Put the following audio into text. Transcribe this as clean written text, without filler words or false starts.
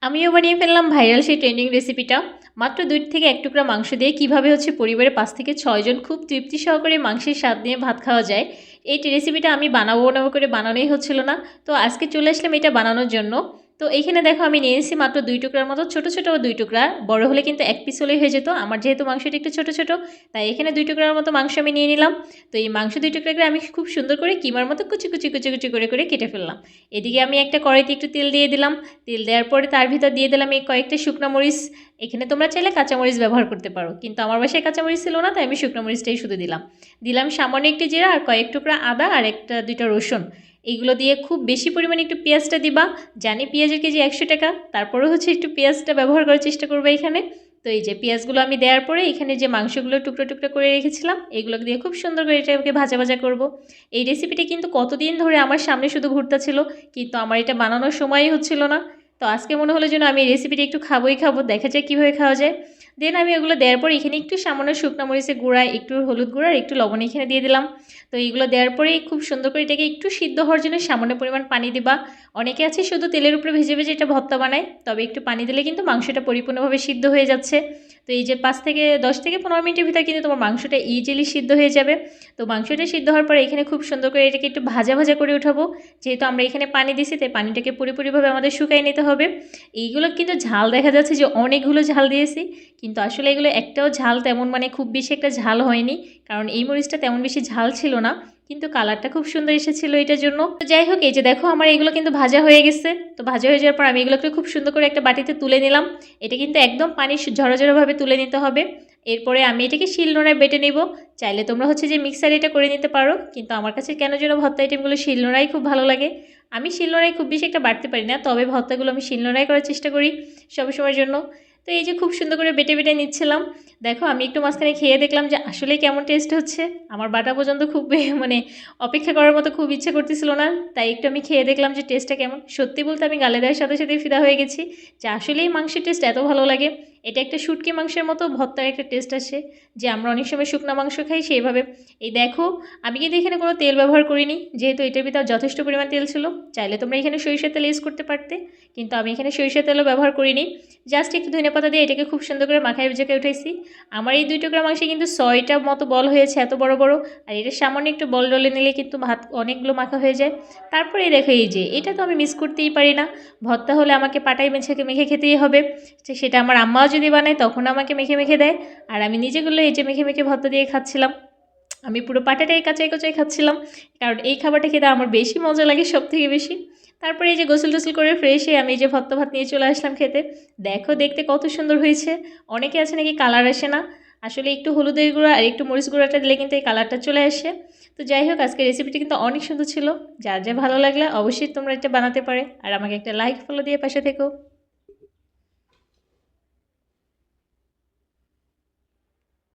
আমিও বানিয়ে ফেললাম ভাইরাল সেই ট্রেন্ডিং রেসিপিটা। মাত্র ২ থেকে ১ টুকরা মাংস দিয়ে কীভাবে পরিবারের ৫ থেকে ৬ জন খুব তৃপ্তি সহকারে মাংসের স্বাদ নিয়ে ভাত খাওয়া যায়। এই রেসিপিটা আমি বানাবো করে বানানোই হচ্ছিল না। তো আজকে চলে আসলাম এটা বানানোর জন্য। তো এইখানে দেখো আমি নিয়ে এসেছি মাত্র ২ টুকরার মতো ছোট, ছোট ২ টুকরা। বড় হলে কিন্তু ১ পিস হলেই হয়ে যেত। আমার যেহেতু মাংসটা একটু ছোট, ছোট, তাই এখানে ২ টুকরার মতো মাংস আমি নিয়ে নিলাম। তো এই মাংস ২ টুকরা করে আমি খুব সুন্দর করে কিমার মতো কুচি, কুচি, কুচি, কুচি করে কেটে ফেললাম। এদিকে আমি একটা কড়াইতে একটু তেল দিয়ে দিলাম। তেল দেওয়ার পরে তার ভিতর দিয়ে দিলাম এই কয়েকটা শুকনো মরিচ। এখানে তোমরা চাইলে কাঁচামরিচ ব্যবহার করতে পারো, কিন্তু আমার বাসায় কাঁচামরিচ ছিল না, তাই আমি শুকনো মরিচটাই শুধু দিলাম। দিলাম সামান্য একটি জিরা আর কয়েক টুকরা আদা আর একটা দুইটা রসুন। এইগুলো দিয়ে খুব বেশি পরিমাণে একটু পেঁয়াজটা দিবা। জানি পেঁয়াজের কেজি ১০০ টাকা, তারপরেও একটু পেঁয়াজটা ব্যবহার করার চেষ্টা করবে এখানে। তো এই যে পেঁয়াজগুলো আমি দেওয়ার পরে এখানে যে মাংসগুলো টুকরো টুকরো করে রেখেছিলাম এগুলো দিয়ে খুব সুন্দর করে এটাকে ভাজা ভাজা করব। এই রেসিপিটা কিন্তু কতদিন ধরে আমার সামনে শুধু ঘুরতেছিল, কিন্তু আমার এটা বানানোর সময়ই হচ্ছিল না। তো আজকে মনে হলো যেন আমি এই রেসিপিটা একটু খাবোই খাবো, দেখা যায় কীভাবে খাওয়া যায়। দেন আমি ওগুলো দেওয়ার পর এখানে একটু সামান্য শুকনো মরিচের গুঁড়া, একটু হলুদ গুঁড়া আর একটু লবণ এখানে দিয়ে দিলাম। তো এইগুলো দেওয়ার পরেই খুব সুন্দর করে এটাকে একটু সিদ্ধ হওয়ার জন্য সামান্য পরিমাণ পানি দিবা। অনেকে আছে শুধু তেলের উপরে ভেজে ভেজে এটা ভর্তা বানায়, তবে একটু পানি দিলে কিন্তু মাংসটা পরিপূর্ণভাবে সিদ্ধ হয়ে যাচ্ছে। তো এই যে 10 থেকে 15 মিনিটের ভিতরে কিন্তু তোমার মাংসটা ইজিলি সিদ্ধ হয়ে যাবে। তো মাংসটা সিদ্ধ হওয়ার পরে এখানে খুব সুন্দর করে এটাকে একটু ভাজা ভাজা করে উঠাবো। যেহেতু আমরা এখানে পানি দিছি, তাই পানিটাকে পুরোপুরিভাবে আমাদের শুকাই নিতে হবে। এইগুলো কিন্তু ঝাল দেখা যাচ্ছে যে অনেকগুলো ঝাল দিয়েছি, কিন্তু আসলে এগুলো একটাও ঝাল তেমন খুব বেশি একটা ঝাল হয়নি, কারণ এই মরিচটা তেমন বেশি ঝাল ছিল না, কিন্তু কালারটা খুব সুন্দর এসেছিল এটার জন্য। তো যাই হোক, এই যে দেখো আমার এগুলো কিন্তু ভাজা হয়ে গেছে। তো ভাজা হয়ে যাওয়ার পর আমি এগুলোকে খুব সুন্দর করে একটা বাটিতে তুলে নিলাম। এটা কিন্তু একদম পানি ঝরঝরভাবে তুলে নিতে হবে। এরপরে আমি এটাকে শিলনোড়ায় বেটে নেব। চাইলে তোমরা যে মিক্সারে এটা করে নিতে পারো, কিন্তু আমার কাছে কেন যেন ভর্তা আইটেমগুলো শিলনোড়াই খুব ভালো লাগে। আমি শিলনোড়ায় খুব বেশি একটা বাটতে পারি না, তবে ভর্তাগুলো আমি শিলনোড়ায় করার চেষ্টা করি সবসময়ের জন্য। তো এই যে খুব সুন্দর করে বেটে বেটে নিচ্ছিলাম। দেখো আমি একটু মাঝখানে খেয়ে দেখলাম যে আসলে কেমন টেস্ট হচ্ছে। আমার বাটা পর্যন্ত খুব অপেক্ষা করার মতো খুব ইচ্ছে করতেছিল না, তাই একটু আমি খেয়ে দেখলাম যে টেস্টটা কেমন। সত্যি বলতে আমি গালে দেওয়ার সাথে সাথেই ফিদা হয়ে গেছি যে আসলেই মাংসের টেস্ট এত ভালো লাগে। এটা একটা শুটকি মাংসের মতো ভর্তার একটা টেস্ট আসে, যে আমরা অনেক সময় শুকনো মাংস খাই সেইভাবে। এই দেখো আমি কিন্তু এখানে কোনো তেল ব্যবহার করিনি, যেহেতু এটার ভিতর যথেষ্ট পরিমাণ তেল ছিল। চাইলে তোমরা এখানে সরিষার তেল ইউজ করতে পারতে, কিন্তু আমি এখানে সরিষার তেলও ব্যবহার করিনি। জাস্ট একটু ধনেপাতা দিয়ে এটাকে খুব সুন্দর করে মাখায় ভেজে উঠাইছি। আমার এই ২ টুকরা মাংসে কিন্তু ৬টা মতো বল হয়েছে, এত বড় বড়। আর এটা সামান্য একটু বল ডলে নিলে কিন্তু ভাত অনেকগুলো মাখা হয়ে যায়। তারপরে দেখো এই যে এটা তো আমি মিস করতেই পারি না। ভর্তা হলে আমাকে পাটায় মেখে খেতেই হবে। সেটা আমার আম্মাও যদি বানায় তখন আমাকে মেখে মেখে দেয়, আর আমি নিজেগুলো এই যে মেখে মেখে ভর্তা দিয়ে খাচ্ছিলাম। আমি পুরো পাটাটাই কাঁচাই কাঁচাই খাচ্ছিলাম, কারণ এই খাবারটা খেতে আমার বেশি মজা লাগে সবথেকে বেশি। তারপরে এই যে গোসল টোসল করে ফ্রেশ হয়ে আমি এই যে ভর্তা ভাত নিয়ে চলে আসলাম খেতে। দেখো দেখতে কত সুন্দর হয়েছে। অনেকে আছে নাকি কালার আসে না, আসলে একটু হলুদের গুঁড়া আর একটু মরিচ গুঁড়াটা দিলে কিন্তু এই কালারটা চলে আসে। তো যাই হোক, আজকের রেসিপিটি কিন্তু অনেক সুন্দর ছিল। যার যা ভালো লাগলে অবশ্যই তোমরা এটা বানাতে পারে, আর আমাকে একটা লাইক ফলো দিয়ে পাশে থেকো।